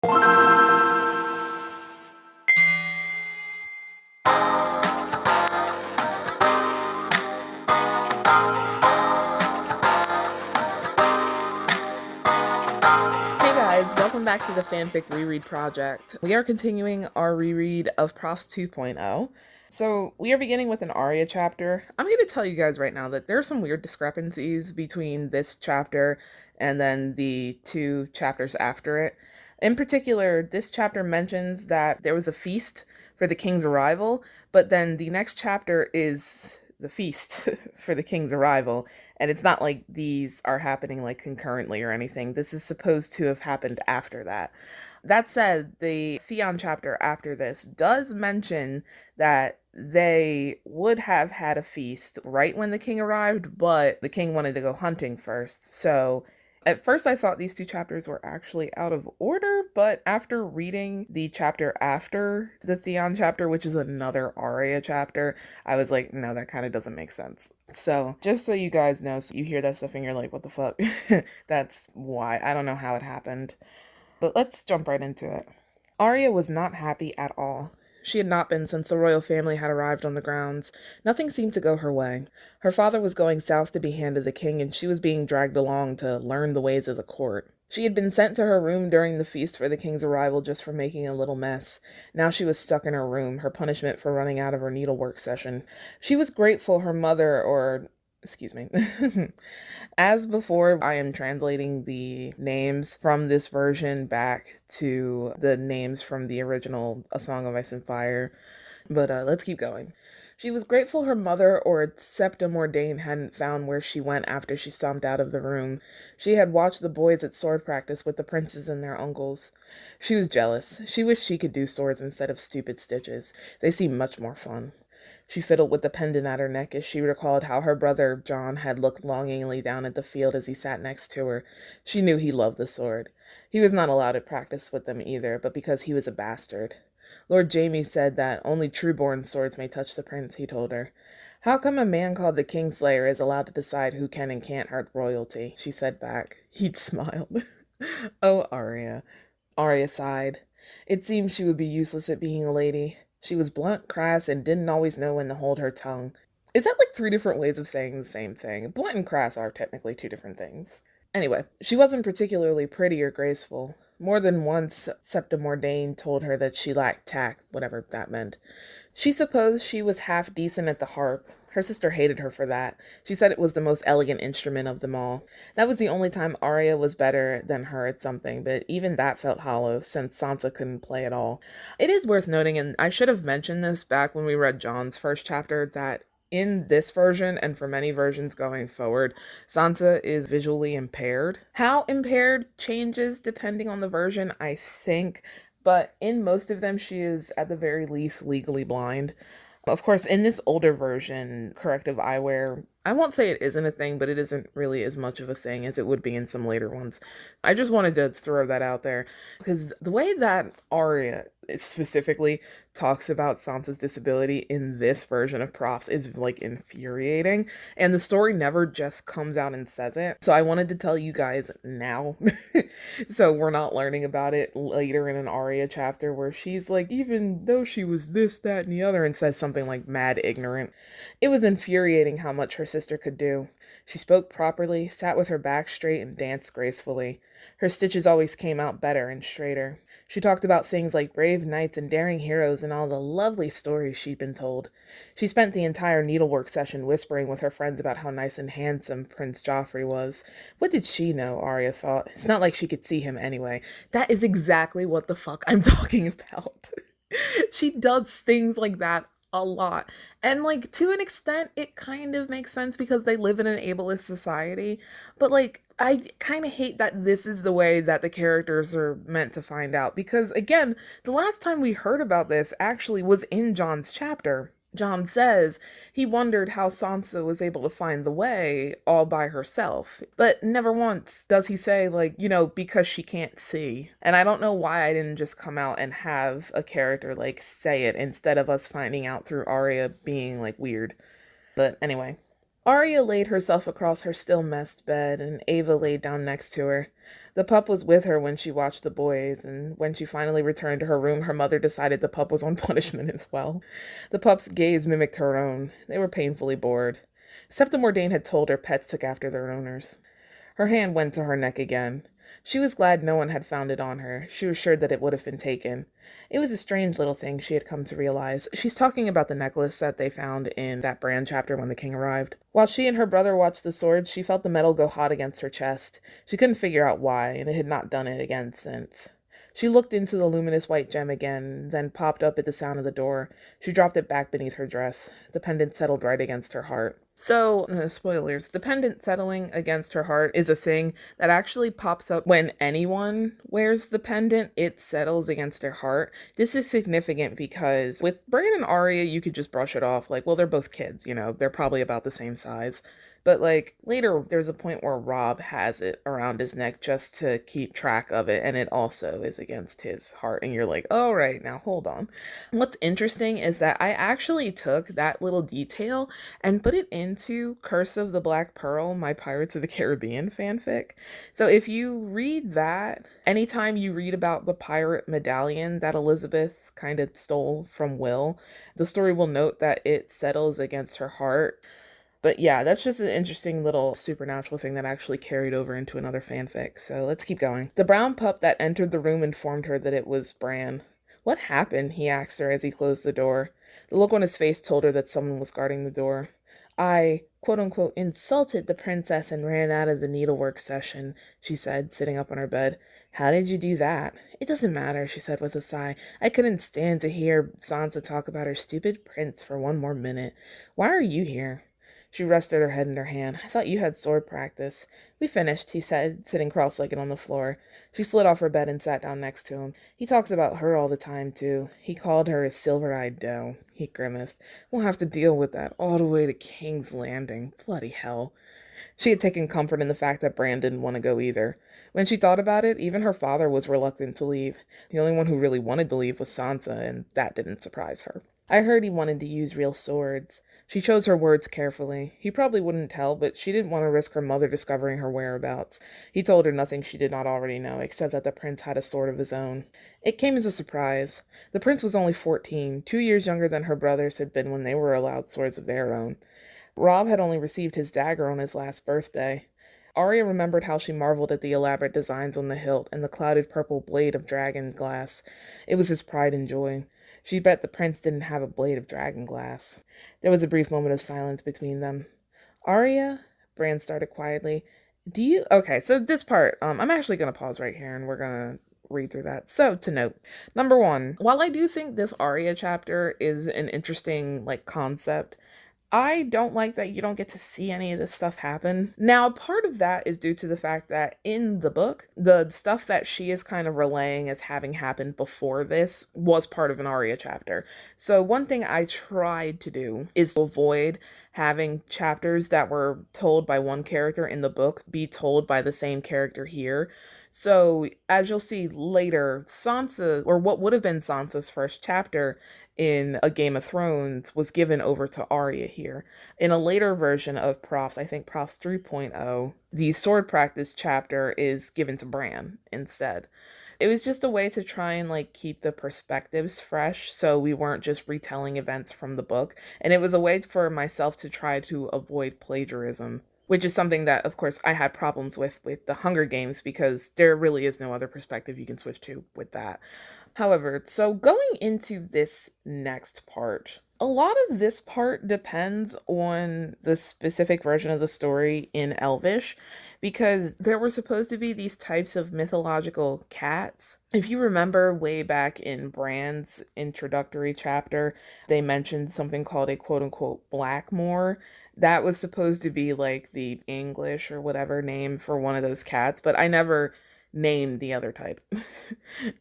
Hey guys, welcome back to the fanfic reread project. We are continuing our reread of Prophs 2.0. So, we are beginning with an Arya chapter. I'm going to tell you guys right now that there are some weird discrepancies between this chapter and then the two chapters after it. In particular, this chapter mentions that there was a feast for the king's arrival, but then the next chapter is the feast for the king's arrival, and it's not like these are happening like concurrently or anything. This is supposed to have happened after that. That said, the Theon chapter after this does mention that they would have had a feast right when the king arrived, but the king wanted to go hunting first. So at first, I thought these two chapters were actually out of order, but after reading the chapter after the Theon chapter, which is another Arya chapter, I was like, no, that kind of doesn't make sense. So, just so you guys know, so you hear that stuff and you're like, what the fuck? That's why. I don't know how it happened. But let's jump right into it. Arya was not happy at all. She had not been since the royal family had arrived on the grounds. Nothing seemed to go her way. Her father was going south to be hand to the king, and she was being dragged along to learn the ways of the court. She had been sent to her room during the feast for the king's arrival just for making a little mess. Now she was stuck in her room, her punishment for running out of her needlework session. She was grateful her mother, or excuse me. As before, I am translating the names from this version back to the names from the original A Song of Ice and Fire. But let's keep going. She was grateful her mother or Septim Ordain hadn't found where she went after she stomped out of the room. She had watched the boys at sword practice with the princes and their uncles. She was jealous. She wished she could do swords instead of stupid stitches. They seemed much more fun. She fiddled with the pendant at her neck as she recalled how her brother John had looked longingly down at the field as he sat next to her. She knew he loved the sword. He was not allowed to practice with them either, but because he was a bastard. Lord Jamie said that only true-born swords may touch the prince, he told her. How come a man called the Kingslayer is allowed to decide who can and can't hurt royalty? She said back. He'd smiled. Oh, Arya. Arya sighed. It seemed she would be useless at being a lady. She was blunt, crass, and didn't always know when to hold her tongue. Is that like three different ways of saying the same thing? Blunt and crass are technically two different things. Anyway, she wasn't particularly pretty or graceful. More than once, Septim Ordain told her that she lacked tact, whatever that meant. She supposed she was half decent at the harp. Her sister hated her for that. She said it was the most elegant instrument of them all. That was the only time Arya was better than her at something, but even that felt hollow, since Sansa couldn't play at all. It is worth noting, and I should have mentioned this back when we read Jon's first chapter, that in this version, and for many versions going forward, Sansa is visually impaired. How impaired changes depending on the version, I think, but in most of them, she is at the very least legally blind. Of course, in this older version, corrective eyewear, I won't say it isn't a thing, but it isn't really as much of a thing as it would be in some later ones. I just wanted to throw that out there because the way that Arya specifically talks about Sansa's disability in this version of Prophs is like infuriating, and the story never just comes out and says it. So I wanted to tell you guys now so we're not learning about it later in an Arya chapter where she's like, even though she was this, that, and the other, and says something like mad ignorant. It was infuriating how much her sister could do. She spoke properly, sat with her back straight, and danced gracefully. Her stitches always came out better and straighter. She talked about things like brave knights and daring heroes and all the lovely stories she'd been told. She spent the entire needlework session whispering with her friends about how nice and handsome Prince Joffrey was. What did she know, Arya thought. It's not like she could see him anyway. That is exactly what the fuck I'm talking about. She does things like that a lot. And like to an extent it kind of makes sense because they live in an ableist society. But like I kind of hate that this is the way that the characters are meant to find out because again, the last time we heard about this actually was in Jon's chapter. Jon says he wondered how Sansa was able to find the way all by herself. But never once does he say, like, because she can't see. And I don't know why I didn't just come out and have a character, like, say it instead of us finding out through Arya being, like, weird. But anyway. Arya laid herself across her still messed bed, and Ava laid down next to her. The pup was with her when she watched the boys, and when she finally returned to her room, her mother decided the pup was on punishment as well. The pup's gaze mimicked her own. They were painfully bored. Septa Mordane had told her pets took after their owners. Her hand went to her neck again. She was glad no one had found it on her. She was sure that it would have been taken. It was a strange little thing, she had come to realize. She's talking about the necklace that they found in that Bran chapter when the king arrived. While she and her brother watched the swords, she felt the metal go hot against her chest. She couldn't figure out why, and it had not done it again since. She looked into the luminous white gem again, then popped up at the sound of the door. She dropped it back beneath her dress. The pendant settled right against her heart. So, spoilers, the pendant settling against her heart is a thing that actually pops up when anyone wears the pendant. It settles against their heart. This is significant because with Bran and Arya, you could just brush it off. Like, well, they're both kids, they're probably about the same size. But like later, there's a point where Robb has it around his neck just to keep track of it, and it also is against his heart. And you're like, oh, right, now hold on. What's interesting is that I actually took that little detail and put it into Curse of the Black Pearl, my Pirates of the Caribbean fanfic. So if you read that, anytime you read about the pirate medallion that Elizabeth kind of stole from Will, the story will note that it settles against her heart. But yeah, that's just an interesting little supernatural thing that actually carried over into another fanfic. So let's keep going. The brown pup that entered the room informed her that it was Bran. What happened? He asked her as he closed the door. The look on his face told her that someone was guarding the door. I, quote unquote, insulted the princess and ran out of the needlework session, she said, sitting up on her bed. How did you do that? It doesn't matter, she said with a sigh. I couldn't stand to hear Sansa talk about her stupid prince for one more minute. Why are you here? She rested her head in her hand. I thought you had sword practice. We finished, he said, sitting cross-legged on the floor. She slid off her bed and sat down next to him. He talks about her all the time, too. He called her a silver-eyed doe. He grimaced. We'll have to deal with that all the way to King's Landing. Bloody hell. She had taken comfort in the fact that Bran didn't want to go either. When she thought about it, even her father was reluctant to leave. The only one who really wanted to leave was Sansa, and that didn't surprise her. I heard he wanted to use real swords. She chose her words carefully. He probably wouldn't tell, but she didn't want to risk her mother discovering her whereabouts. He told her nothing she did not already know, except that the prince had a sword of his own. It came as a surprise. The prince was only 14, 2 years younger than her brothers had been when they were allowed swords of their own. Robb had only received his dagger on his last birthday. Arya remembered how she marveled at the elaborate designs on the hilt and the clouded purple blade of dragon glass. It was his pride and joy. She bet the prince didn't have a blade of dragon glass. There was a brief moment of silence between them. Arya, Bran started quietly. Okay, so this part, I'm actually going to pause right here and we're going to read through that. So, to note, number one, while I do think this Arya chapter is an interesting, concept, I don't like that you don't get to see any of this stuff happen. Now, part of that is due to the fact that in the book, the stuff that she is kind of relaying as having happened before this was part of an Arya chapter. So one thing I tried to do is to avoid having chapters that were told by one character in the book be told by the same character here. So, as you'll see later, Sansa, or what would have been Sansa's first chapter in A Game of Thrones, was given over to Arya here. In a later version of Prophs, I think Prophs 3.0, the sword practice chapter is given to Bran instead. It was just a way to try and keep the perspectives fresh so we weren't just retelling events from the book. And it was a way for myself to try to avoid plagiarism, which is something that, of course, I had problems with the Hunger Games because there really is no other perspective you can switch to with that. However, so going into this next part, a lot of this part depends on the specific version of the story in Elvish, because there were supposed to be these types of mythological cats. If you remember way back in Bran's introductory chapter, they mentioned something called a quote-unquote Blackmoor. That was supposed to be the English or whatever name for one of those cats, but I never named the other type.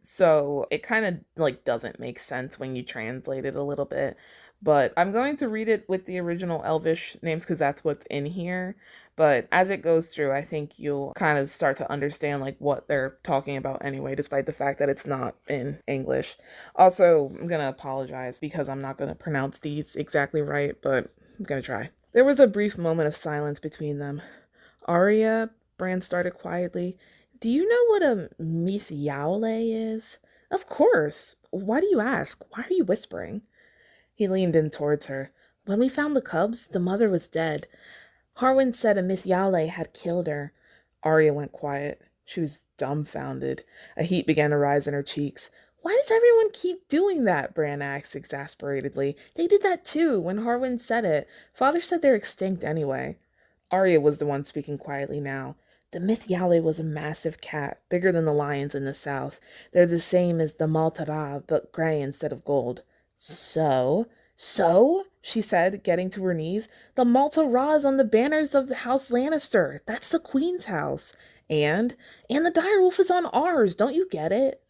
So it kind of doesn't make sense when you translate it a little bit. But I'm going to read it with the original Elvish names because that's what's in here. But as it goes through, I think you'll kind of start to understand what they're talking about anyway, despite the fact that it's not in English. Also, I'm going to apologize because I'm not going to pronounce these exactly right, but I'm going to try. There was a brief moment of silence between them. Arya, Bran started quietly, do you know what a mythiaule is? Of course. Why do you ask? Why are you whispering? He leaned in towards her. When we found the cubs, the mother was dead. Harwin said a mythiaule had killed her. Arya went quiet. She was dumbfounded. A heat began to rise in her cheeks. Why does everyone keep doing that? Bran asked exasperatedly. They did that too, when Harwin said it. Father said they're extinct anyway. Arya was the one speaking quietly now. The mythiaule was a massive cat, bigger than the lions in the south. They're the same as the Maltara, but gray instead of gold. So, she said, getting to her knees, the Malta Ra is on the banners of the House Lannister. That's the Queen's house. And the direwolf is on ours. Don't you get it?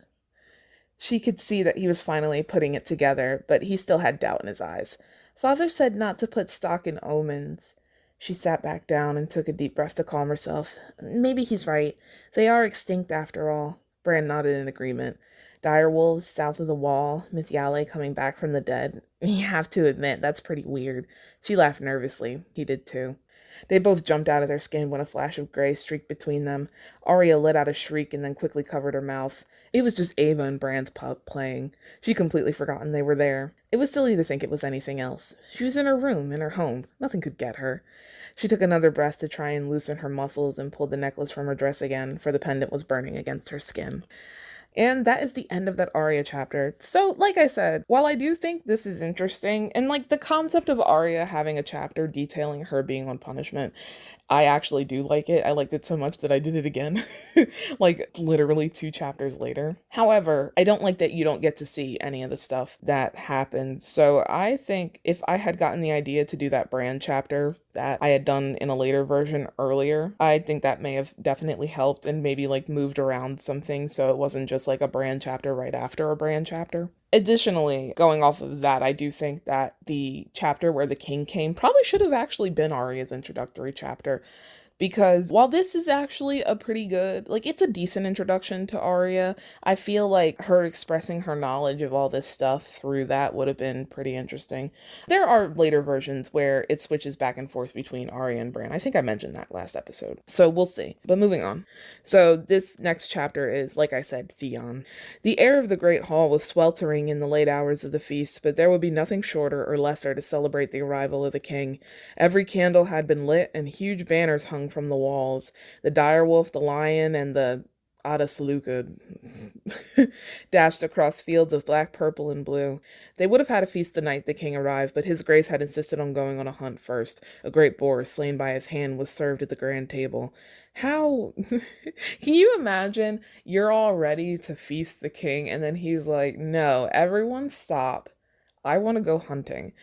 She could see that he was finally putting it together, but he still had doubt in his eyes. Father said not to put stock in omens. She sat back down and took a deep breath to calm herself. Maybe he's right. They are extinct after all. Bran nodded in agreement. Direwolves south of the wall, Mythiale coming back from the dead. You have to admit, that's pretty weird. She laughed nervously. He did too. They both jumped out of their skin when a flash of gray streaked between them. Arya let out a shriek and then quickly covered her mouth. It was just Ava and Bran's pup playing. She'd completely forgotten they were there. It was silly to think it was anything else. She was in her room, in her home. Nothing could get her. She took another breath to try and loosen her muscles and pulled the necklace from her dress again, for the pendant was burning against her skin. And that is the end of that Arya chapter. So, like I said, while I do think this is interesting, and like the concept of Arya having a chapter detailing her being on punishment, I actually do like it. I liked it so much that I did it again, like literally 2 chapters later. However, I don't like that you don't get to see any of the stuff that happens. So I think if I had gotten the idea to do that Bran chapter that I had done in a later version earlier, I think that may have definitely helped and maybe like moved around some things so it wasn't just like a Bran chapter right after a Bran chapter. Additionally, going off of that, I do think that the chapter where the king came probably should have actually been Arya's introductory chapter. Because while this is actually a pretty good, like, it's a decent introduction to Arya, I feel like her expressing her knowledge of all this stuff through that would have been pretty interesting. There are later versions where it switches back and forth between Arya and Bran. I think I mentioned that last episode. So we'll see. But moving on. So this next chapter is, like I said, Theon. The air of the Great Hall was sweltering in the late hours of the feast, but there would be nothing shorter or lesser to celebrate the arrival of the king. Every candle had been lit, and huge banners hung from the walls. The direwolf, the lion, and the Adasaluka dashed across fields of black, purple, and blue. They would have had a feast the night the king arrived, but his grace had insisted on going on a hunt first. A great boar, slain by his hand, was served at the grand table. How can you imagine you're all ready to feast the king, and then he's like, no, everyone stop. I want to go hunting.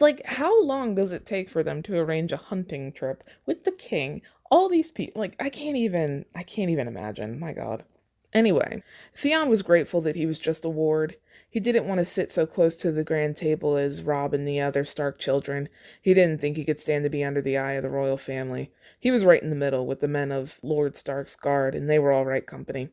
Like, how long does it take for them to arrange a hunting trip with the king? All these people, like, I can't even imagine. My God. Anyway, Theon was grateful that he was just a ward. He didn't want to sit so close to the grand table as Robb and the other Stark children. He didn't think he could stand to be under the eye of the royal family. He was right in the middle with the men of Lord Stark's guard, and they were all right company.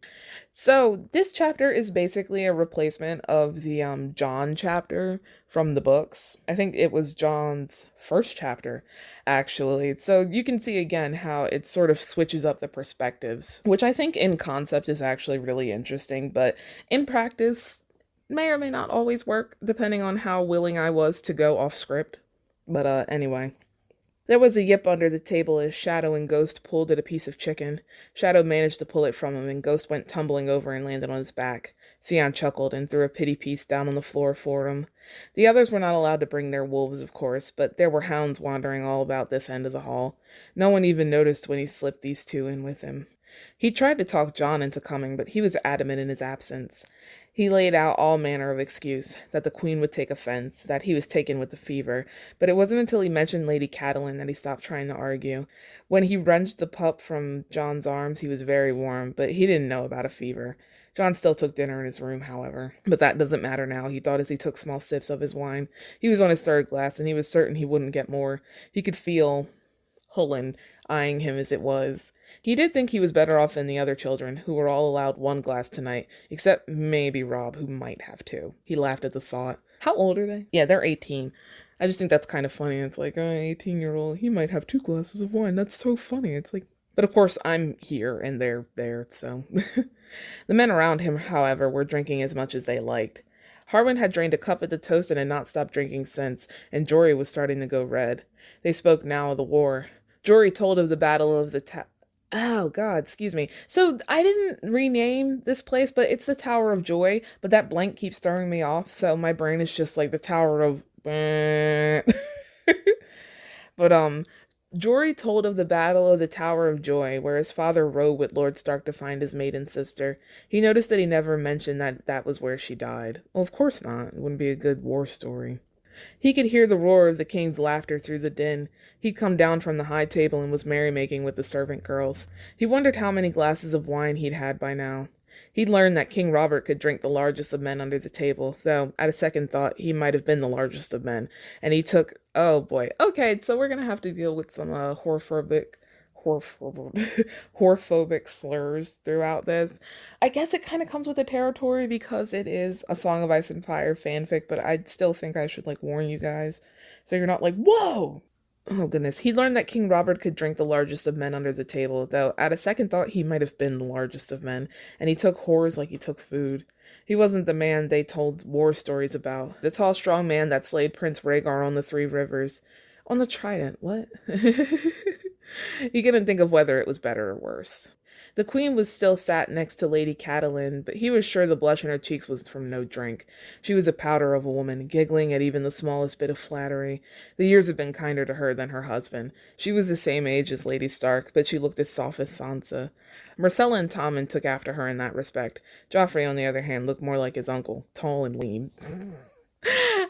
So this chapter is basically a replacement of the Jon chapter from the books. I think it was Jon's first chapter, actually. So you can see again how it sort of switches up the perspectives, which I think in concept is actually really interesting, but in practice may or may not always work, depending on how willing I was to go off script. But anyway. There was a yip under the table as Shadow and Ghost pulled at a piece of chicken. Shadow managed to pull it from him, and Ghost went tumbling over and landed on his back. Theon chuckled and threw a pity piece down on the floor for him. The others were not allowed to bring their wolves, of course, but there were hounds wandering all about this end of the hall. No one even noticed when he slipped these 2 in with him. He tried to talk Jon into coming, but he was adamant in his absence. He laid out all manner of excuse, that the queen would take offense, that he was taken with the fever, but it wasn't until he mentioned Lady Catelyn that he stopped trying to argue. When he wrenched the pup from Jon's arms, he was very warm, but he didn't know about a fever. Jon still took dinner in his room, however. But that doesn't matter now, he thought as he took small sips of his wine. He was on his 3rd glass, and he was certain he wouldn't get more. He could feel Hullen eyeing him as it was. He did think he was better off than the other children, who were all allowed 1 glass tonight, except maybe Robb, who might have 2. He laughed at the thought. How old are they? Yeah, they're 18. I just think that's kind of funny. It's like, 18-year-old, he might have 2 glasses of wine. That's so funny. It's like, but of course I'm here and they're there, so. The men around him, however, were drinking as much as they liked. Harwin had drained a cup at the toast and had not stopped drinking since, and Jory was starting to go red. They spoke now of the war. Jory told of the battle of the Oh, God, excuse me. So I didn't rename this place, but it's the Tower of Joy, but that blank keeps throwing me off, so my brain is just like the Tower of... But, Jory told of the Battle of the Tower of Joy, where his father rode with Lord Stark to find his maiden sister. He noticed that he never mentioned that that was where she died. Well, of course not. It wouldn't be a good war story. He could hear the roar of the king's laughter through the din. He'd come down from the high table and was merrymaking with the servant girls. He wondered how many glasses of wine he'd had by now. He'd learned that King Robert could drink the largest of men under the table, though, at a second thought, he might have been the largest of men, and he took... Oh, boy. Okay, so we're gonna have to deal with some, horphobic slurs throughout this. I guess it kind of comes with the territory because it is a Song of Ice and Fire fanfic, but I still think I should, like, warn you guys, so you're not like, whoa! Oh, goodness. He learned that King Robert could drink the largest of men under the table, though at a second thought he might have been the largest of men, and he took whores like he took food. He wasn't the man they told war stories about. The tall, strong man that slayed Prince Rhaegar on the Three Rivers. On the Trident, what? He couldn't think of whether it was better or worse. The queen was still sat next to Lady Catelyn, but he was sure the blush in her cheeks was from no drink. She was a powder of a woman, giggling at even the smallest bit of flattery. The years had been kinder to her than her husband. She was the same age as Lady Stark, but she looked as soft as Sansa. Myrcella and Tommen took after her in that respect. Joffrey, on the other hand, looked more like his uncle, tall and lean.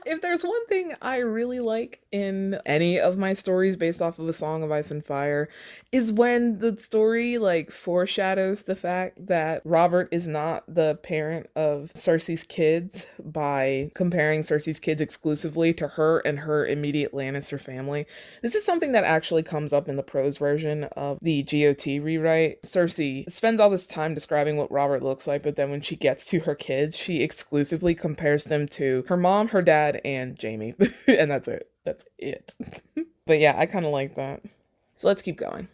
If there's one thing I really like in any of my stories based off of A Song of Ice and Fire, is when the story, like, foreshadows the fact that Robert is not the parent of Cersei's kids by comparing Cersei's kids exclusively to her and her immediate Lannister family. This is something that actually comes up in the prose version of the GOT rewrite. Cersei spends all this time describing what Robert looks like, but then when she gets to her kids, she exclusively compares them to her mom, her dad, and Jaime. And that's it. That's it. But yeah, I kind of like that. So let's keep going.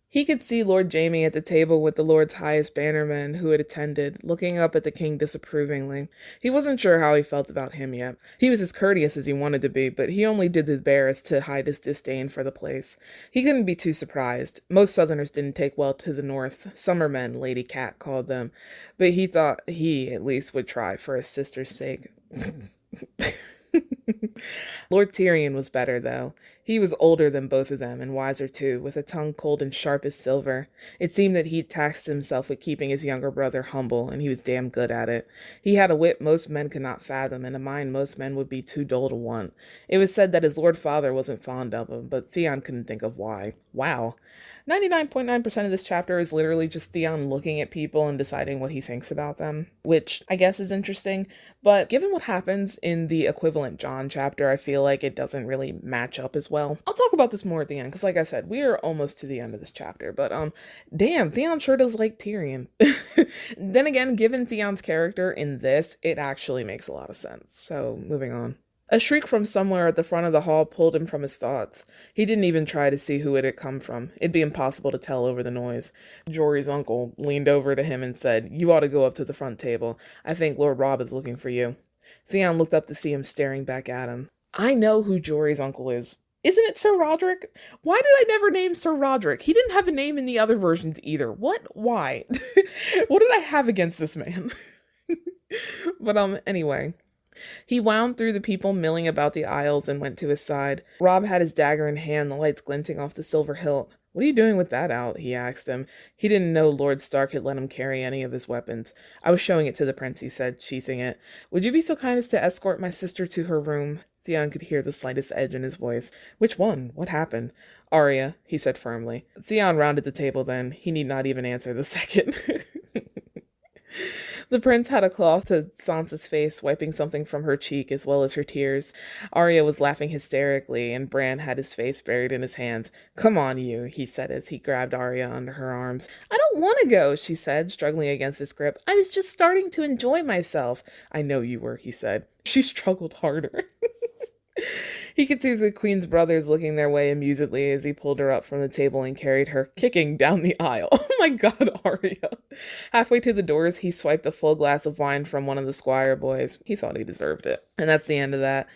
He could see Lord Jaime at the table with the Lord's highest bannermen who had attended, looking up at the king disapprovingly. He wasn't sure how he felt about him yet. He was as courteous as he wanted to be, but he only did his barest to hide his disdain for the place. He couldn't be too surprised. Most Southerners didn't take well to the north. Summermen, Lady Cat called them. But he thought he, at least, would try for his sister's sake. Lord Tyrion was better, though. He was older than both of them, and wiser too, with a tongue cold and sharp as silver. It seemed that he'd taxed himself with keeping his younger brother humble, and he was damn good at it. He had a wit most men could not fathom, and a mind most men would be too dull to want. It was said that his lord father wasn't fond of him, but Theon couldn't think of why. Wow. 99.9% of this chapter is literally just Theon looking at people and deciding what he thinks about them, which I guess is interesting, but given what happens in the equivalent Jon chapter, I feel like it doesn't really match up as well. I'll talk about this more at the end, because like I said, we are almost to the end of this chapter, but damn, Theon sure does like Tyrion. Then again, given Theon's character in this, it actually makes a lot of sense, so moving on. A shriek from somewhere at the front of the hall pulled him from his thoughts. He didn't even try to see who it had come from. It'd be impossible to tell over the noise. Jory's uncle leaned over to him and said, "You ought to go up to the front table. I think Lord Robb is looking for you." Theon looked up to see him staring back at him. I know who Jory's uncle is. Isn't it Sir Roderick? Why did I never name Sir Roderick? He didn't have a name in the other versions either. What? Why? What did I have against this man? But anyway. He wound through the people milling about the aisles and went to his side. Robb had his dagger in hand, the lights glinting off the silver hilt. "What are you doing with that out?" he asked him. He didn't know Lord Stark had let him carry any of his weapons. "I was showing it to the prince," he said, sheathing it. "Would you be so kind as to escort my sister to her room?" Theon could hear the slightest edge in his voice. "Which one? What happened?" "Arya," he said firmly. Theon rounded the table then. He need not even answer the second. The prince had a cloth to Sansa's face, wiping something from her cheek as well as her tears. Arya was laughing hysterically, and Bran had his face buried in his hands. "Come on, you," he said as he grabbed Arya under her arms. "I don't want to go," she said, struggling against his grip. "I was just starting to enjoy myself." "I know you were," he said. She struggled harder. He could see the queen's brothers looking their way amusedly as he pulled her up from the table and carried her, kicking, down the aisle. Oh my god, Arya. Halfway to the doors, he swiped a full glass of wine from one of the squire boys. He thought he deserved it. And that's the end of that.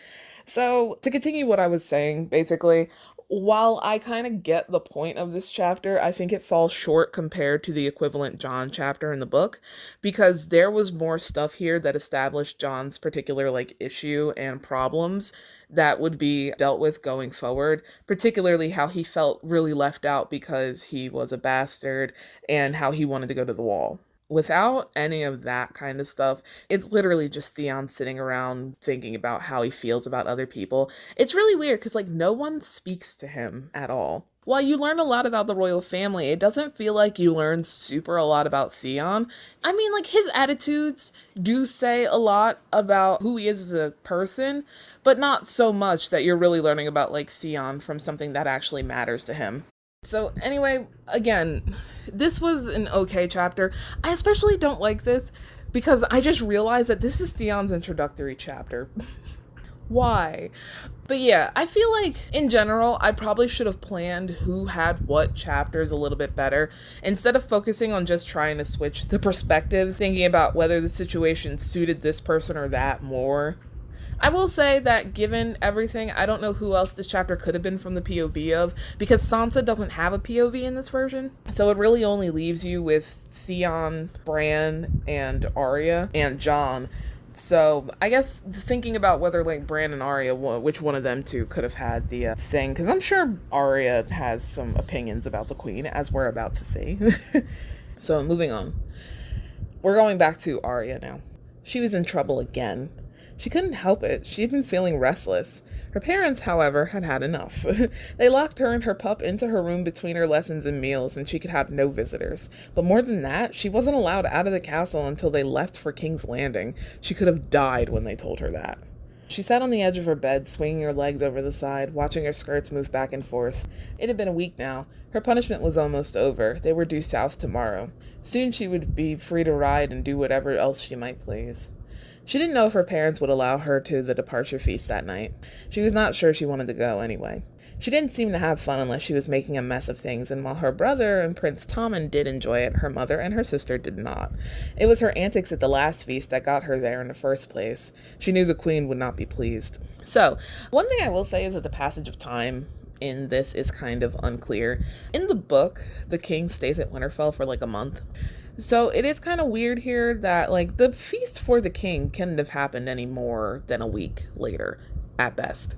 So, to continue what I was saying, basically, while I kind of get the point of this chapter, I think it falls short compared to the equivalent John chapter in the book, because there was more stuff here that established John's particular like issue and problems that would be dealt with going forward, particularly how he felt really left out because he was a bastard and how he wanted to go to the wall. Without any of that kind of stuff, it's literally just Theon sitting around thinking about how he feels about other people. It's really weird because, like, no one speaks to him at all. While you learn a lot about the royal family, it doesn't feel like you learn super a lot about Theon. I mean, like, his attitudes do say a lot about who he is as a person, but not so much that you're really learning about, like, Theon from something that actually matters to him. So anyway, again, this was an okay chapter. I especially don't like this because I just realized that this is Theon's introductory chapter. Why? But yeah, I feel like in general, I probably should have planned who had what chapters a little bit better instead of focusing on just trying to switch the perspectives, thinking about whether the situation suited this person or that more. I will say that given everything, I don't know who else this chapter could have been from the POV of, because Sansa doesn't have a POV in this version. So it really only leaves you with Theon, Bran, and Arya, and Jon. So I guess thinking about whether like Bran and Arya, which one of them two could have had the thing, because I'm sure Arya has some opinions about the queen, as we're about to see. So moving on. We're going back to Arya now. She was in trouble again. She couldn't help it. She'd been feeling restless. Her parents, however, had had enough. They locked her and her pup into her room between her lessons and meals, and she could have no visitors. But more than that, she wasn't allowed out of the castle until they left for King's Landing. She could have died when they told her that. She sat on the edge of her bed, swinging her legs over the side, watching her skirts move back and forth. It had been a week now. Her punishment was almost over. They were due south tomorrow. Soon she would be free to ride and do whatever else she might please. She didn't know if her parents would allow her to the departure feast that night. She was not sure she wanted to go anyway. She didn't seem to have fun unless she was making a mess of things, and while her brother and Prince Tommen did enjoy it, her mother and her sister did not. It was her antics at the last feast that got her there in the first place. She knew the queen would not be pleased. So, one thing I will say is that the passage of time in this is kind of unclear. In the book, the king stays at Winterfell for like a month. So it is kind of weird here that, like, the feast for the king couldn't have happened any more than a week later, at best.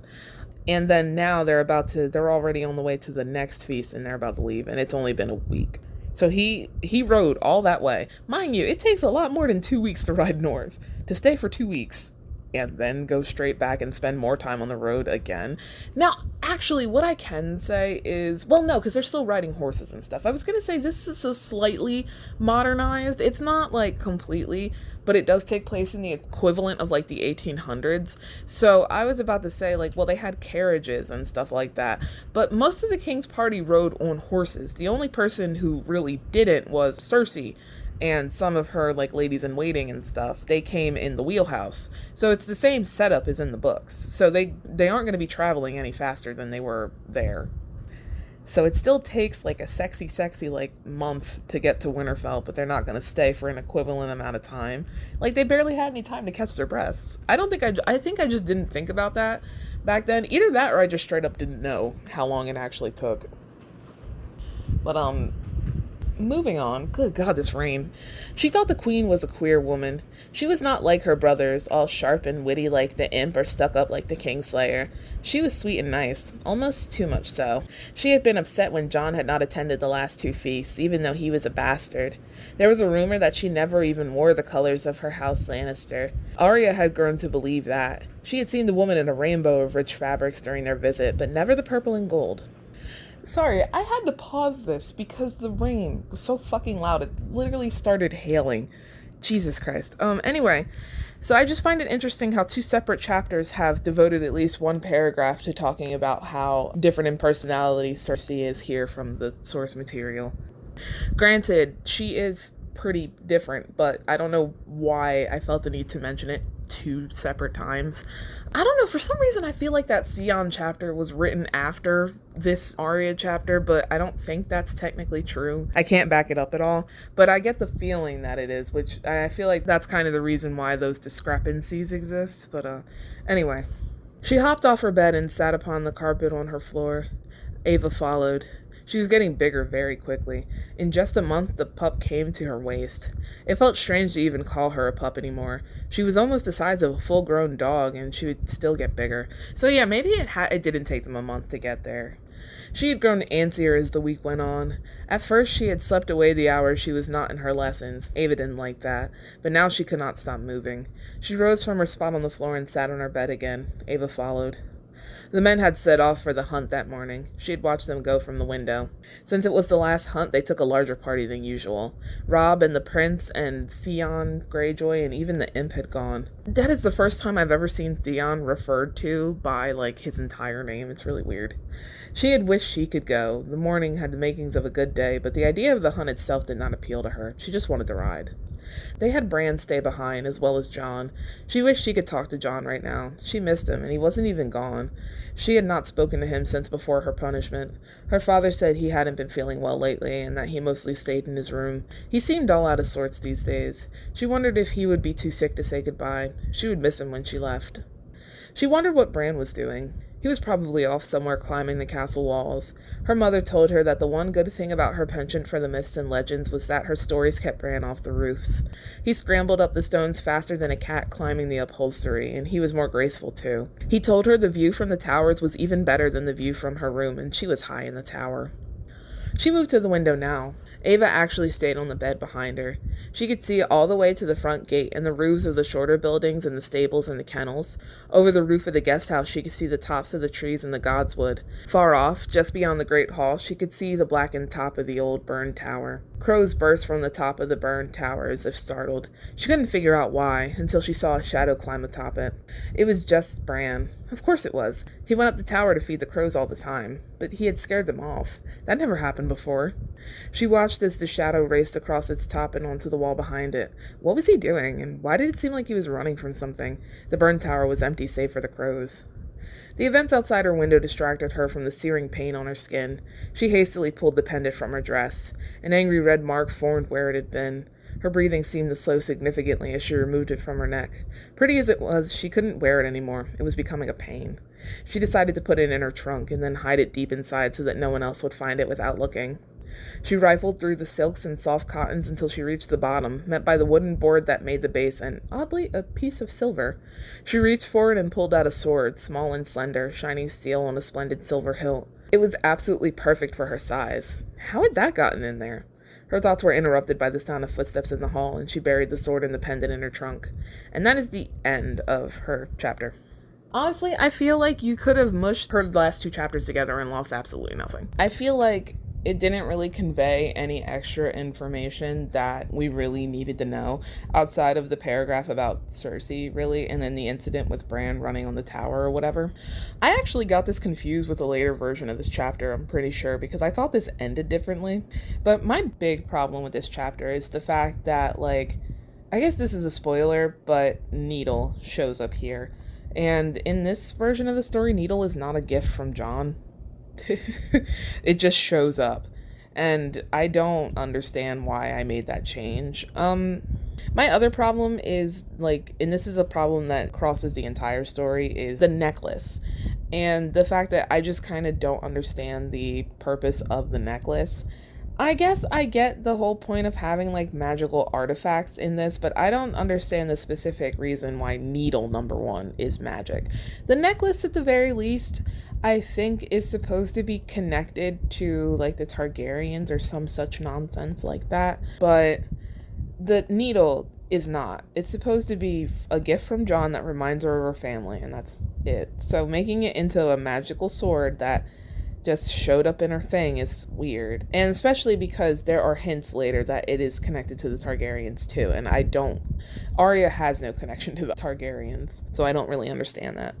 And then now they're already on the way to the next feast and they're about to leave, and it's only been a week. So he rode all that way. Mind you, it takes a lot more than 2 weeks to ride north. To stay for 2 weeks and then go straight back and spend more time on the road again. Now, actually, what I can say is, well, no, because they're still riding horses and stuff. I was going to say this is a slightly modernized. It's not, like, completely, but it does take place in the equivalent of, like, the 1800s. So I was about to say, like, well, they had carriages and stuff like that. But most of the king's party rode on horses. The only person who really didn't was Cersei, and some of her, like, ladies in waiting and stuff. They came in the wheelhouse. So it's the same setup as in the books. So they aren't going to be traveling any faster than they were there. So it still takes, like, a sexy, like, month to get to Winterfell, but they're not going to stay for an equivalent amount of time. Like, they barely had any time to catch their breaths. I think I just didn't think about that back then. Either that or I just straight up didn't know how long it actually took. But, moving on. Good God, this rain. She thought the queen was a queer woman. She was not like her brothers, all sharp and witty like the imp or stuck up like the Kingslayer. She was sweet and nice, almost too much so. She had been upset when Jon had not attended the last 2 feasts, even though he was a bastard. There was a rumor that she never even wore the colors of her house Lannister. Arya had grown to believe that. She had seen the woman in a rainbow of rich fabrics during their visit, but never the purple and gold. Sorry, I had to pause this because the rain was so fucking loud. It literally started hailing. Jesus Christ. Anyway, so I just find it interesting how 2 separate chapters have devoted at least 1 paragraph to talking about how different in personality Cersei is here from the source material. Granted, she is pretty different, but I don't know why I felt the need to mention it. 2 separate times. I don't know, for some reason I feel like that Theon chapter was written after this Arya chapter, but I don't think that's technically true. I can't back it up at all, but I get the feeling that it is, which I feel like that's kind of the reason why those discrepancies exist. But anyway. She hopped off her bed and sat upon the carpet on her floor. Ava followed. She was getting bigger very quickly. In just a month, the pup came to her waist. It felt strange to even call her a pup anymore. She was almost the size of a full-grown dog, and she would still get bigger. So yeah, maybe it didn't take them a month to get there. She had grown antsier as the week went on. At first, she had slept away the hours she was not in her lessons. Ava didn't like that, but now she could not stop moving. She rose from her spot on the floor and sat on her bed again. Ava followed. The men had set off for the hunt that morning. She had watched them go from the window. Since it was the last hunt, they took a larger party than usual. Rob and the prince and Theon, Greyjoy, and even the imp had gone. That is the first time I've ever seen Theon referred to by, his entire name. It's really weird. She had wished she could go. The morning had the makings of a good day, but the idea of the hunt itself did not appeal to her. She just wanted to ride. They had Bran stay behind, as well as Jon. She wished she could talk to Jon right now. She missed him, and he wasn't even gone. She had not spoken to him since before her punishment. Her father said he hadn't been feeling well lately, and that he mostly stayed in his room. He seemed all out of sorts these days. She wondered if he would be too sick to say goodbye. She would miss him when she left. She wondered what Bran was doing. He was probably off somewhere climbing the castle walls. Her mother told her that the one good thing about her penchant for the myths and legends was that her stories kept Bran off the roofs. He scrambled up the stones faster than a cat climbing the upholstery, and he was more graceful too. He told her the view from the towers was even better than the view from her room, and she was high in the tower. She moved to the window now. Ava actually stayed on the bed behind her. She could see all the way to the front gate and the roofs of the shorter buildings and the stables and the kennels. Over the roof of the guest house, she could see the tops of the trees and the godswood. Far off, just beyond the great hall, she could see the blackened top of the old burned tower. Crows burst from the top of the burned tower as if startled. She couldn't figure out why, until she saw a shadow climb atop it. It was just Bran. Of course it was. He went up the tower to feed the crows all the time, but he had scared them off. That never happened before. She watched as the shadow raced across its top and onto the wall behind it. What was he doing, and why did it seem like he was running from something? The burned tower was empty save for the crows. The events outside her window distracted her from the searing pain on her skin. She hastily pulled the pendant from her dress. An angry red mark formed where it had been. Her breathing seemed to slow significantly as she removed it from her neck. Pretty as it was, she couldn't wear it anymore. It was becoming a pain. She decided to put it in her trunk and then hide it deep inside so that no one else would find it without looking. She rifled through the silks and soft cottons until she reached the bottom, met by the wooden board that made the base and, oddly, a piece of silver. She reached forward and pulled out a sword, small and slender, shining steel on a splendid silver hilt. It was absolutely perfect for her size. How had that gotten in there? Her thoughts were interrupted by the sound of footsteps in the hall, and she buried the sword and the pendant in her trunk. And that is the end of her chapter. Honestly, I feel like you could have mushed her last 2 chapters together and lost absolutely nothing. I feel like it didn't really convey any extra information that we really needed to know outside of the paragraph about Cersei, really, and then the incident with Bran running on the tower or whatever. I actually got this confused with a later version of this chapter, I'm pretty sure, because I thought this ended differently. But my big problem with this chapter is the fact that, I guess this is a spoiler, but Needle shows up here. And in this version of the story, Needle is not a gift from Jon. It just shows up, and I don't understand why I made that change. My other problem is, and this is a problem that crosses the entire story, is the necklace, and the fact that I just kind of don't understand the purpose of the necklace. I guess I get the whole point of having magical artifacts in this, but I don't understand the specific reason why Needle #1 is magic. The necklace, at the very least, I think is supposed to be connected to the Targaryens or some such nonsense like that, but the needle is not. It's supposed to be a gift from Jon that reminds her of her family, and that's it. So making it into a magical sword that just showed up in her thing is weird, and especially because there are hints later that it is connected to the Targaryens too, and Arya has no connection to the Targaryens, so I don't really understand that.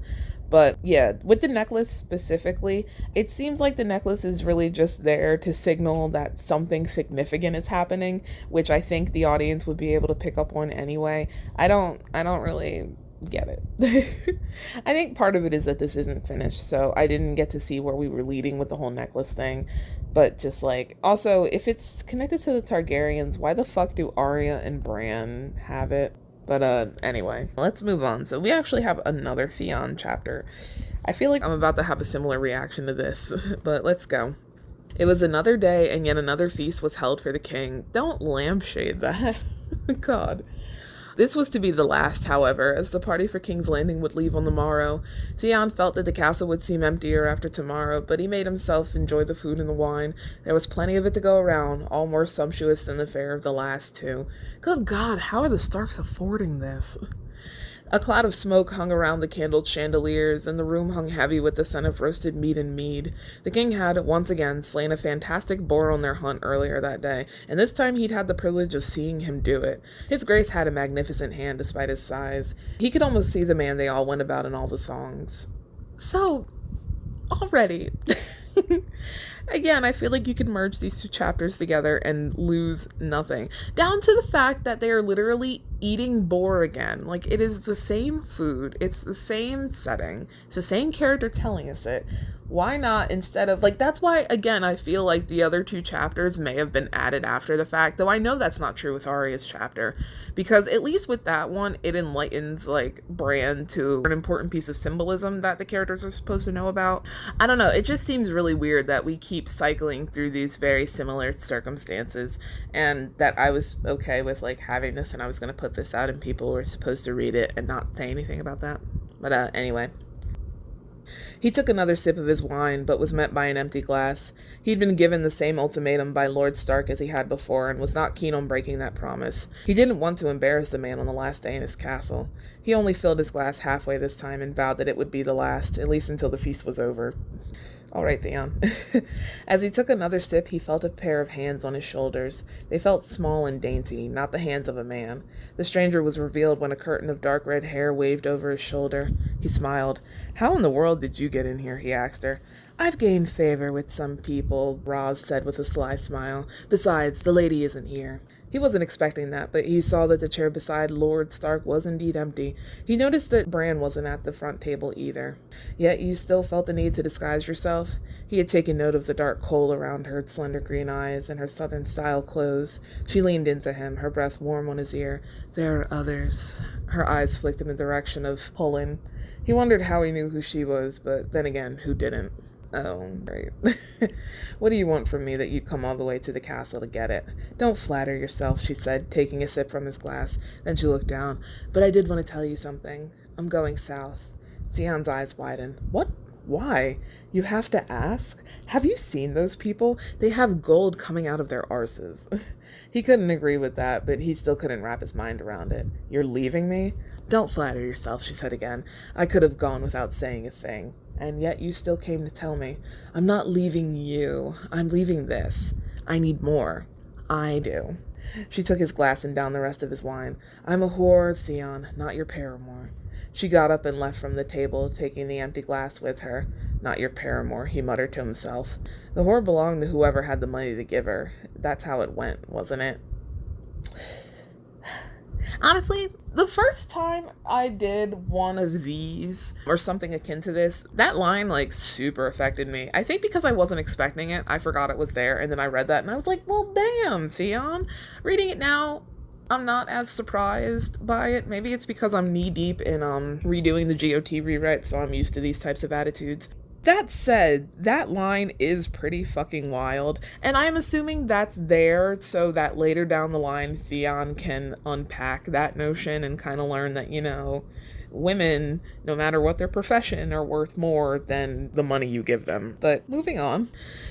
But yeah, with the necklace specifically, it seems like the necklace is really just there to signal that something significant is happening, which I think the audience would be able to pick up on anyway. I don't really get it. I think part of it is that this isn't finished, so I didn't get to see where we were leading with the whole necklace thing. But just like, also, if it's connected to the Targaryens, why the fuck do Arya and Bran have it? But anyway, let's move on. So we actually have another Theon chapter. I feel like I'm about to have a similar reaction to this, but let's go. It was another day, and yet another feast was held for the king. Don't lampshade that. God. This was to be the last, however, as the party for King's Landing would leave on the morrow. Theon felt that the castle would seem emptier after tomorrow, but he made himself enjoy the food and the wine. There was plenty of it to go around, all more sumptuous than the fare of the last two. Good God, how are the Starks affording this? A cloud of smoke hung around the candled chandeliers, and the room hung heavy with the scent of roasted meat and mead. The king had, once again, slain a fantastic boar on their hunt earlier that day, and this time he'd had the privilege of seeing him do it. His grace had a magnificent hand despite his size. He could almost see the man they all went about in all the songs. So, already... Again, I feel like you could merge these two chapters together and lose nothing. Down to the fact that they are literally eating boar again. Like, it is the same food. It's the same setting. It's the same character telling us it. Why not, instead of, like, that's why, again, I feel like the other two chapters may have been added after the fact, though I know that's not true with Arya's chapter, because at least with that one, it enlightens, like, Bran to an important piece of symbolism that the characters are supposed to know about. I don't know, it just seems really weird that we keep cycling through these very similar circumstances, and that I was okay with, like, having this, and I was going to put this out, and people were supposed to read it and not say anything about that. But, anyway. He took another sip of his wine, but was met by an empty glass. He'd been given the same ultimatum by Lord Stark as he had before, and was not keen on breaking that promise. He didn't want to embarrass the man on the last day in his castle. He only filled his glass halfway this time and vowed that it would be the last, at least until the feast was over. All right, Theon. As he took another sip, he felt a pair of hands on his shoulders. They felt small and dainty, not the hands of a man. The stranger was revealed when a curtain of dark red hair waved over his shoulder. He smiled. "How in the world did you get in here?" he asked her. "I've gained favor with some people," Roz said with a sly smile. "Besides, the lady isn't here." He wasn't expecting that, but he saw that the chair beside Lord Stark was indeed empty. He noticed that Bran wasn't at the front table either. "Yet you still felt the need to disguise yourself?" He had taken note of the dark kohl around her slender green eyes and her southern-style clothes. She leaned into him, her breath warm on his ear. "There are others." Her eyes flicked in the direction of Pullen. He wondered how he knew who she was, but then again, who didn't? Oh, right. "What do you want from me that you'd come all the way to the castle to get it?" "Don't flatter yourself," she said, taking a sip from his glass. Then she looked down. "But I did want to tell you something. I'm going south." Theon's eyes widened. "What? Why? You have to ask? Have you seen those people? They have gold coming out of their arses." He couldn't agree with that, but he still couldn't wrap his mind around it. "You're leaving me?" "Don't flatter yourself," she said again. "I could have gone without saying a thing. And yet you still came to tell me. I'm not leaving you. I'm leaving this. I need more." "I do." She took his glass and downed the rest of his wine. "I'm a whore, Theon, not your paramour." She got up and left from the table, taking the empty glass with her. "Not your paramour," he muttered to himself. The whore belonged to whoever had the money to give her. That's how it went, wasn't it? Honestly, the first time I did one of these, or something akin to this, that line, like, super affected me. I think because I wasn't expecting it, I forgot it was there, and then I read that, and I was like, well, damn, Theon. Reading it now, I'm not as surprised by it. Maybe it's because I'm knee-deep in redoing the GOT rewrite, so I'm used to these types of attitudes. That said, that line is pretty fucking wild, and I'm assuming that's there so that later down the line Theon can unpack that notion and kind of learn that, you know, women, no matter what their profession, are worth more than the money you give them. But moving on.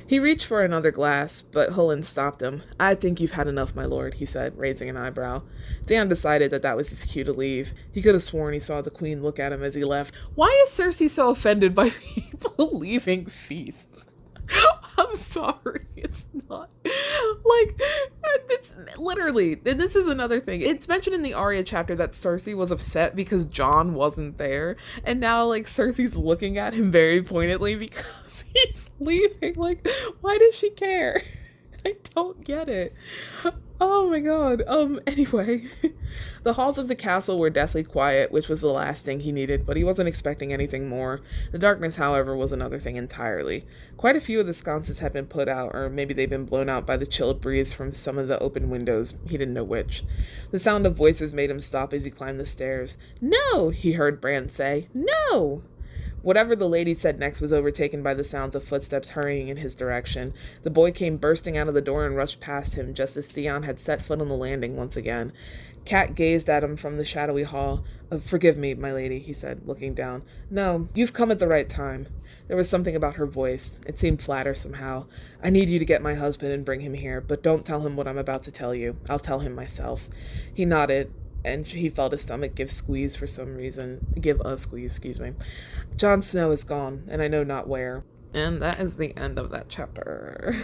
He reached for another glass, but Hullen stopped him. "I think you've had enough, my lord," he said, raising an eyebrow. Theon decided that was his cue to leave. He could have sworn he saw the queen look at him as he left. Why is Cersei so offended by people leaving feasts? I'm sorry, it's not. Like, it's literally, and this is another thing. It's mentioned in the Arya chapter that Cersei was upset because Jon wasn't there, and now, like, Cersei's looking at him very pointedly because he's leaving. Like, why does she care? I don't get it. Oh my god. Anyway. The halls of the castle were deathly quiet, which was the last thing he needed, but he wasn't expecting anything more. The darkness, however, was another thing entirely. Quite a few of the sconces had been put out, or maybe they'd been blown out by the chilled breeze from some of the open windows. He didn't know which. The sound of voices made him stop as he climbed the stairs. "No!" he heard Bran say. "No!" Whatever the lady said next was overtaken by the sounds of footsteps hurrying in his direction. The boy came bursting out of the door and rushed past him, just as Theon had set foot on the landing once again. Cat gazed at him from the shadowy hall. "Forgive me, my lady," he said, looking down. "No, you've come at the right time." There was something about her voice. It seemed flatter somehow. "I need you to get my husband and bring him here, but don't tell him what I'm about to tell you. I'll tell him myself." He nodded, and he felt his stomach give a squeeze for some reason. "Jon Snow is gone, and I know not where." And that is the end of that chapter.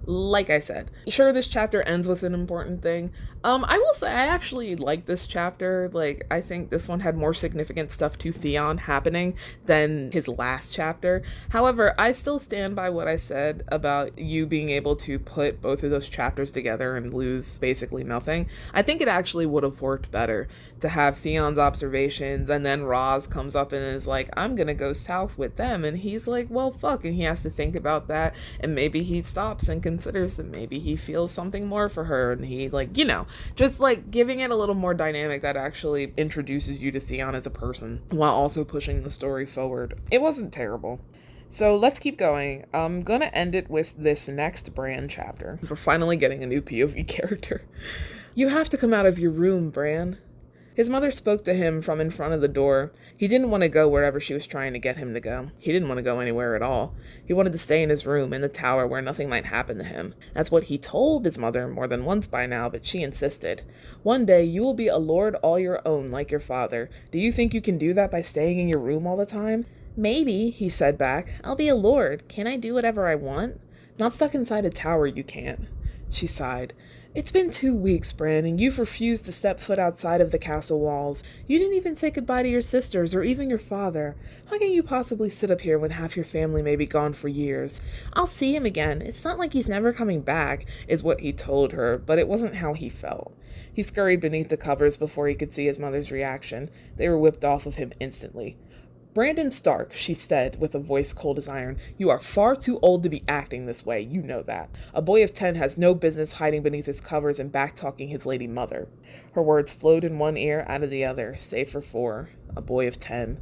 Like I said, sure, this chapter ends with an important thing. I will say I actually like this chapter. Like, I think this one had more significant stuff to Theon happening than his last chapter. However, I still stand by what I said about you being able to put both of those chapters together and lose basically nothing. I think it actually would have worked better to have Theon's observations, and then Roz comes up and is like, "I'm gonna go south with them," and he's like, "Well, fuck," and he has to think about that, and maybe he stops and considers that maybe he feels something more for her, and he, like, just like giving it a little more dynamic that actually introduces you to Theon as a person while also pushing the story forward. It wasn't terrible. So let's keep going. I'm gonna end it with this next Bran chapter. We're finally getting a new POV character. "You have to come out of your room, Bran." His mother spoke to him from in front of the door. He didn't want to go wherever she was trying to get him to go. He didn't want to go anywhere at all. He wanted to stay in his room, in the tower, where nothing might happen to him. That's what he told his mother more than once by now, but she insisted. "One day you will be a lord all your own, like your father. Do you think you can do that by staying in your room all the time?" "Maybe," he said back. "I'll be a lord. Can't I do whatever I want?" "Not stuck inside a tower, you can't." She sighed. "It's been 2 weeks, Bran, and you've refused to step foot outside of the castle walls. You didn't even say goodbye to your sisters or even your father. How can you possibly sit up here when half your family may be gone for years?" "I'll see him again. It's not like he's never coming back," is what he told her, but it wasn't how he felt. He scurried beneath the covers before he could see his mother's reaction. They were whipped off of him instantly. "Brandon Stark," she said with a voice cold as iron, "you are far too old to be acting this way, you know that. A boy of 10 has no business hiding beneath his covers and back-talking his lady mother." Her words flowed in one ear, out of the other, save for 4. A boy of 10.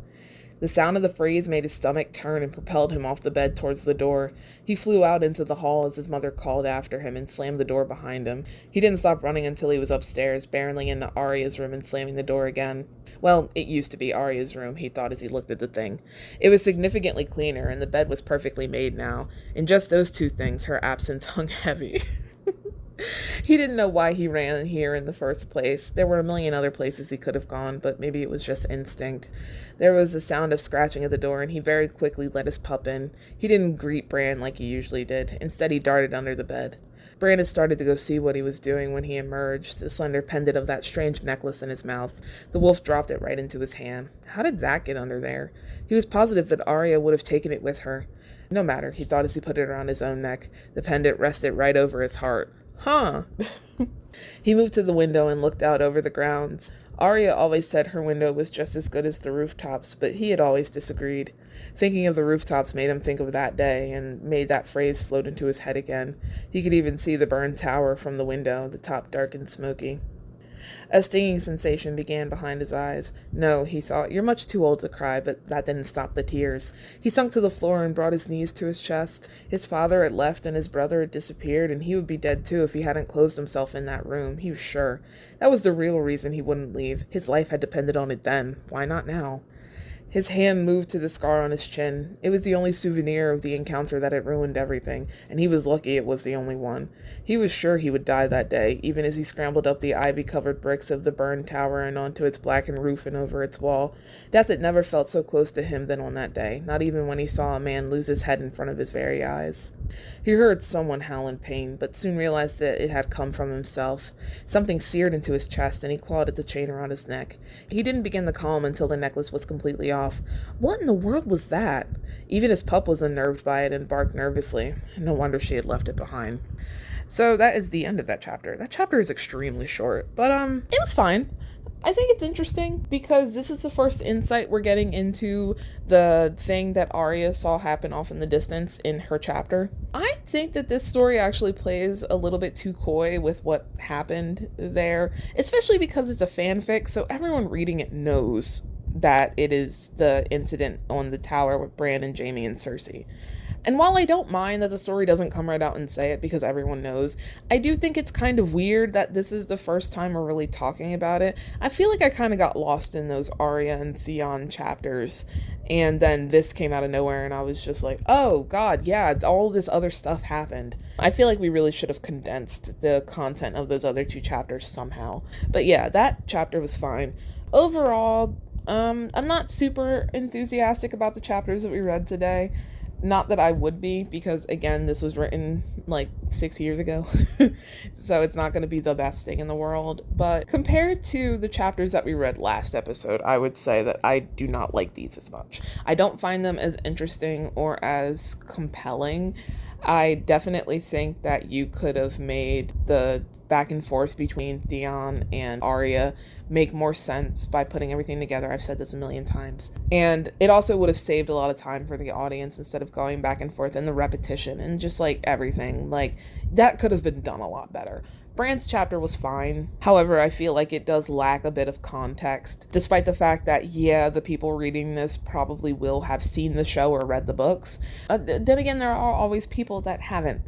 The sound of the phrase made his stomach turn and propelled him off the bed towards the door. He flew out into the hall as his mother called after him and slammed the door behind him. He didn't stop running until he was upstairs, barreling into Arya's room and slamming the door again. Well, it used to be Arya's room, he thought as he looked at the thing. It was significantly cleaner, and the bed was perfectly made now. In just those 2 things, her absence hung heavy. He didn't know why he ran here in the first place. There were a million other places he could have gone, but maybe it was just instinct. There was a sound of scratching at the door, and he very quickly let his pup in. He didn't greet Bran like he usually did. Instead, he darted under the bed. Bran had started to go see what he was doing when he emerged, the slender pendant of that strange necklace in his mouth. The wolf dropped it right into his hand. How did that get under there? He was positive that Arya would have taken it with her. No matter, he thought as he put it around his own neck. The pendant rested right over his heart. Huh. He moved to the window and looked out over the grounds. Arya always said her window was just as good as the rooftops, but he had always disagreed. Thinking of the rooftops made him think of that day, and made that phrase float into his head again. He could even see the burned tower from the window, the top dark and smoky. A stinging sensation began behind his eyes. No, he thought, you're much too old to cry, but that didn't stop the tears. He sunk to the floor and brought his knees to his chest. His father had left and his brother had disappeared, and he would be dead too if he hadn't closed himself in that room. He was sure. That was the real reason he wouldn't leave. His life had depended on it then. Why not now? His hand moved to the scar on his chin. It was the only souvenir of the encounter that had ruined everything, and he was lucky it was the only one. He was sure he would die that day, even as he scrambled up the ivy-covered bricks of the burned tower and onto its blackened roof and over its wall. Death had never felt so close to him than on that day, not even when he saw a man lose his head in front of his very eyes. He heard someone howl in pain, but soon realized that it had come from himself. Something seared into his chest, and he clawed at the chain around his neck. He didn't begin to calm until the necklace was completely off. off. What in the world was that? Even his pup was unnerved by it and barked nervously. No wonder she had left it behind. So that is the end of that chapter. That chapter is extremely short, but it was fine. I think it's interesting because this is the first insight we're getting into the thing that Arya saw happen off in the distance in her chapter. I think that this story actually plays a little bit too coy with what happened there, especially because it's a fanfic, so everyone reading it knows that it is the incident on the tower with Bran and Jaime and Cersei. And while I don't mind that the story doesn't come right out and say it because everyone knows, I do think it's kind of weird that this is the first time we're really talking about it. I feel like I kind of got lost in those Arya and Theon chapters, and then this came out of nowhere and I was just like, oh god, yeah, all this other stuff happened. I feel like we really should have condensed the content of those other 2 chapters somehow. But yeah, that chapter was fine. Overall, I'm not super enthusiastic about the chapters that we read today. Not that I would be, because again, this was written like 6 years ago, so it's not going to be the best thing in the world. But compared to the chapters that we read last episode, I would say that I do not like these as much. I don't find them as interesting or as compelling. I definitely think that you could have made the back and forth between Theon and Arya make more sense by putting everything together. I've said this a million times. And it also would have saved a lot of time for the audience instead of going back and forth and the repetition and just like everything. Like that could have been done a lot better. Bran's chapter was fine. However, I feel like it does lack a bit of context, despite the fact that, yeah, the people reading this probably will have seen the show or read the books. Then again, there are always people that haven't.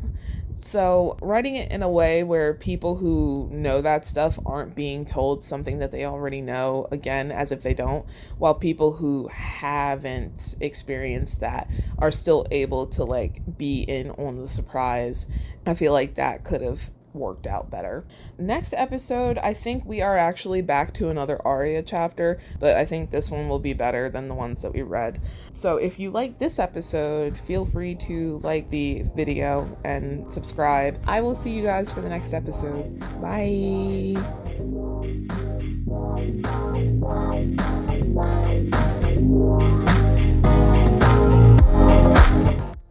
So writing it in a way where people who know that stuff aren't being told something that they already know, again, as if they don't, while people who haven't experienced that are still able to like be in on the surprise, I feel like that could have worked out better. Next episode, I think we are actually back to another Arya chapter, but I think this one will be better than the ones that we read. So if you like this episode, feel free to like the video and subscribe. I will see you guys for the next episode. Bye.